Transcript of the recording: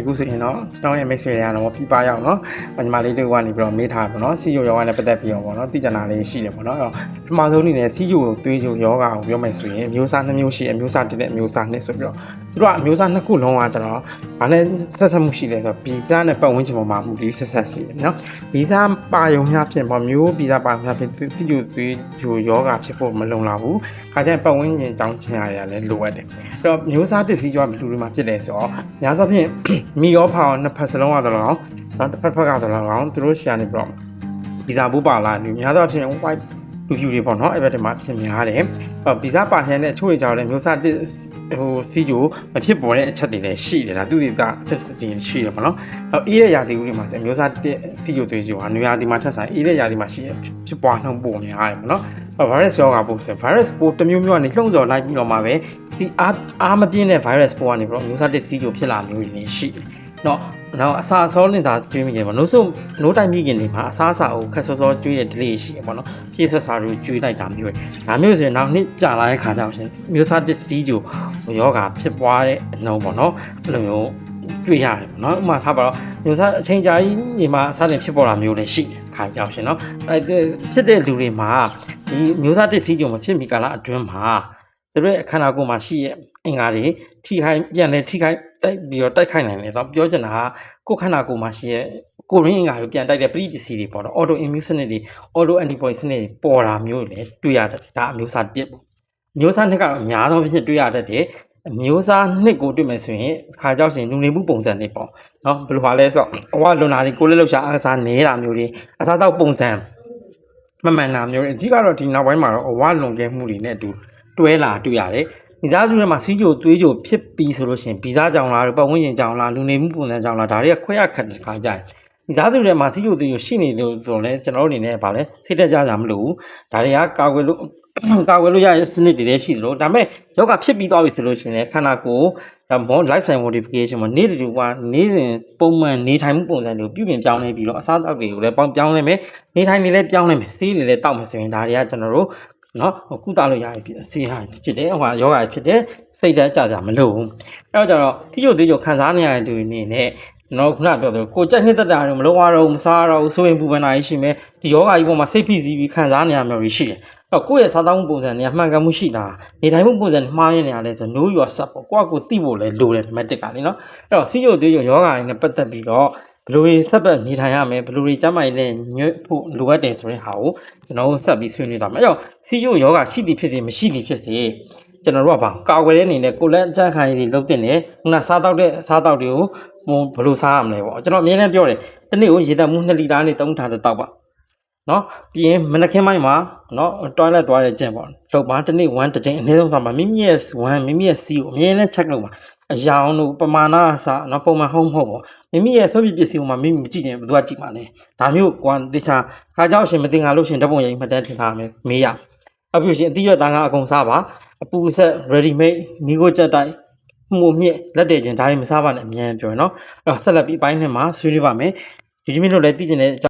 အခုဆိုရင်တော့ကျွန်တော်ရဲ့မိတ်ဆွေတွေကတော့ပြပရောက်เนาะညီမလေးတို့ကနေပြီးတော့မေးထားပါတော့စီယိုယောဂနဲ့ပတ်သက်ပြီးတော့ပေါ့နော်သိကြတာလေးရှိတယ်ပေါ့နော်အဲ့တော့ပထမဆုံးအနေနဲ့စီယိုသွေးချိုယောဂကိုပြောမယ်ဆိုရင်မျိုးစား2မျိုးရှိတယ်မျိုးစား1နဲ့မျိုးစား2ဆိုပြီးတော့သူတို့ကအမျိုးစား2ခုလုံးကကျွန်တော်ဘာနဲ့ဆက်ဆက်မှုရှိလဲဆိုတော့ဗီဇနဲ့ပတ်ဝန်းကျင်ပေါ်မှာမှုပြီးဆက်ဆက်ရှိတယ်เนาะဗီဇပါယုံများဖြစ်ပေါ့မျိုးဗီဇပါယုံများဖြစ်စီယိုသွေးချိုယောဂဖြစ်ဖို့မလုံလောက်ဘူးခါကျရင်ပတ်ဝန်းကျင်ကြောင်းချင်ရရလဲလိုအပ်တယ်အဲ့တော့မျိုးစား1စီးကျော်ဘယ်လိုတွေမှာဖြစ်လဲဆိုတော့များသောဖြင့်မီရောဖောင်နှစ်ဖက်စလုံးကတော့နောက်တစ်ဖက်ကတော့သူတို့ရှာနေပြီးတော့ဗီဇဘူးပါလာတယ်များသောဖြင့် white လူဖြူတွေပေါ့နော်အဲ့ဘက်တွေမှာဖြစ်များတယ်ဗီဇပါချင်တဲ့အချို့တွေကြောင့်လည်းမျိုးစား1စီဂျိုမဖြစ်ပေါ်တဲ့အချက်တွေလည်းရှိတယ်ဒါသူတွေတင်ရှိတယ်ပေါ့နော်အေးတဲ့ရာသီဥတုမှာဆိုမျိုးစား1စီဂျိုသွေးချိုဟာနွေရာသီမှာထက်ဆိုင်အေးတဲ့ရာသီမှာရှိဖြစ်ပွားနှုန်းပိုများတယ်ပေါ့နော်virus ရောဂါပိုးဆို virus ပိုးတစ်မျိုးမျိုးကနေလှုံ့ဆော်လိုက်ပြီးတော့မှပဲဒီအားမပြင်းတဲ့ virus ပိုးကနေပြီးတော့မျိုးစား1စီဂျိုဖြစ်လာမျိုးတွေရှိတယ်နောက်အစာအစောလင်သာကျွေးမိတယ်ပေါ့နိုးတိုင်မိခင်တွေမှာအစားအစာကိုခက်စောစောကျွေးတဲ့ delay ရှိတယ်ပေါ့နော်ပြည့်ဆက်စာတွေကျွေးလိုက်တာမျိုးပဲဒါမျိုးဆိုရင်နောက်နှစ်ကြာလာတဲ့ခါကျတော့ရှင်မျိုးစား1စီဂျိုယောဂါဖြစ်ပွားတဲ့အနှုံးပေါ့နော်အဲ့လိုမျိုးတွေ့ရတယ်ပေါ့နော်ဥပမာထားပါတော့မျိုးစားအချိန်ကြာကြီးဒီမှာအစတင်ဖြစ်ပေါ်လာမျိုးလည်းရှိတယ်ခါကြောက်ရှင်နော်အဲ့ဖြစ်တဲ့လူတွေမှာဒီမျိုးစား1စီဂျိုမဖြစ်မီကာလအတွင်းမှာသူတို့ရဲ့အခန္ဓာကိုယ်မှာရှိတဲ့အင်္ဂါတွေထိခိုက်ပြန်လဲထိခိုက်တိုက်ပြီးတော့တိုက်ခိုက်နိုင်တယ်တော့ပြောချင်တာကကိုယ်ခန္ဓာကိုယ်မှာရှိတဲ့ကိုရင်းအင်္ဂါတွေပြန်တိုက်တဲ့ပရိပစ္စည်းတွေပေါ့နော် auto immune စနစ်တွေ auto antibody စနစ်တွေပေါ်တာမျိုးတွေလည်းတွေ့ရတယ်ဒါအမျိုးအစား1ပေါ့မျိုးစား2ကတော့အများဆုံးဖြစ်တွေ့ရတတ်တယ်မျိုးစား2ကိုတွေ့မယ်ဆိုရင်ခါကြောက်ရှင်လူနေမှုပုံစံတွေပေါ့နော်ဘယ်လိုပါလဲဆိုတော့အဝလွန်တာတွေကိုလည်းလောက်ရှာအားစားနေတာမျိုးတွေအစားတော့ပုံစံမမှန်တာမျိုးတွေအဓိကတော့ဒီနောက်ပိုင်းမှာတော့အဝလွန်ခဲ့မှုတွေနဲ့အတူတွဲလာတွေ့ရတယ်မိသားစုထဲမှာစီးကြိုသွေးကြိုဖြစ်ပြီးဆိုလို့ရှိရင်ဗီဇကြောင့်လားပတ်ဝန်းကျင်ကြောင့်လားလူနေမှုပုံစံကြောင့်လားဒါတွေကခွဲရခက်တဲ့ခါကြတယ်မိသားစုထဲမှာစီးကြိုသွေးကြိုရှိနေလို့ဆိုတော့လေကျွန်တော်တို့အနေနဲ့ဗာလဲစိတ်တက်ကြကြမလို့ဒါတွေကကာကွယ်လို့ရတဲ့စနစ်တွေလည်းရှိတယ်လို့ဒါပေမဲ့ယောဂဖြစ်ပြီးသွားပြီဆိုလို့ရှိရင်ခန္ဓာကိုယ်ဒါမော lifestyle modification မှာနေ့တူကနေစဉ်ပုံမှန်နေထိုင်မှုပုံစံတွေကိုပြုပြင်ပြောင်းလဲပြီးတော့အစားအသောက်တွေကိုလည်းပြောင်းလဲမယ်နေထိုင်နေလည်းပြောင်းလဲမယ်ဆေးတွေလည်းတောက်မယ်ဆိုရင်ဒါတွေကကျွန်တော်တို့နော်ကုသလို့ရပြီဆေးဟာဖြစ်တယ်ဟိုယောဂါဖြစ်တယ်စိတ်ဓာတ်ကြကြမလို့အဲ့တော့ကျတော့တိကျသေးချောခံစားနေရတဲ့သူတွေအနေနဲ့ကျွန်တော်ခုနပြောသလိုကိုကြက်နှစ်သက်တာတွေမလုံးဝတော့မစားတော့ဘူးဆိုရင်ပူပန်တာရှိမယ်ဒီယောဂါကြီးပေါ်မှာစိတ်ဖိစီးပြီးခံစားနေရမျိုးတွေရှိတယ်အဲ့တော့ကိုယ့်ရဲ့စားသောက်မှုပုံစံတွေကမှန်ကန်မှုရှိတာနေထိုင်မှုပုံစံမှားရနေရတယ်ဆို know yourself ပေါ့ကိုယ့်ကိုသိဖို့လည်းလိုတယ်ဒီမဲ့တက်ကလေနော်အဲ့တော့စီးရုပ်သေးချောယောဂါတွေနဲ့ပတ်သက်ပြီးတော့ဘယ်လိုတွေဆက်ပတ်နေထိုင်ရမယ်ဘယ်လိုတွေကျန်းမာရေးနဲ့ညွတ်ဖို့လိုအပ်တယ်ဆိုတဲ့ဟာကိုကျွန်တော်တို့ဆက်ပြီးဆွေးနွေးသွားမယ်အဲ့တော့စီးရုပ်ယောဂါရှိသည်ဖြစ်စေမရှိသည်ဖြစ်စေကျွန်တော်တို့ကကာကွယ်တဲ့အနေနဲ့ကိုလက်အကြမ်းခိုင်တွေလုပ်တင်တယ်ခုနစားတောက်တွေကိုဘယ်လိုစားရမလဲပေါ့ကျွန်တော်အမြဲတမ်းပြောတယ်တနေ့ကိုရေသန့်မှု2လီတာနဲ့3ထားတဲ့တောက်ပါနော်ပြီးရင်မနက်ခင်းပိုင်းမှာနော် toilet သွားတဲ့ကျင့်ပေါ့လုပ်ပါတနေ့1တစ်ချိန်အနည်းဆုံးသွားပါမိမိရဲ့စီကိုအမြဲတမ်း check လုပ်ပါအယောင်တို့ပမာဏအစနော်ပုံမှန်ဟုတ်မဟုတ်ပေါ့မိမိရဲ့သုံးပစ္စည်းကိုမှမိမိမကြည့်ရင်ဘယ်သူကကြည့်မှာလဲဒါမျိုးကွာတေချာခါကြောက်ရှင်မတင်ငါလို့ရှင်ဓာတ်ပုံရိပ်မှတ်တမ်းထင်ထားမယ်မေးရအပြည့်ရှင်အတိရသားကအကုန်စားပါအပူဆက် ready made မိကိုကြက်တိုက်မှုမြင့်လက်တယ်ချင်းဒါတွေမစားပါနဲ့အမြန်ပြောနော်အဲ့တော့ဆက်လက်ပြီးအပိုင်းနဲ့မှာဆွေးနွေးပါမယ်ဒီမိနစ်လည်းသိကျင်တဲ့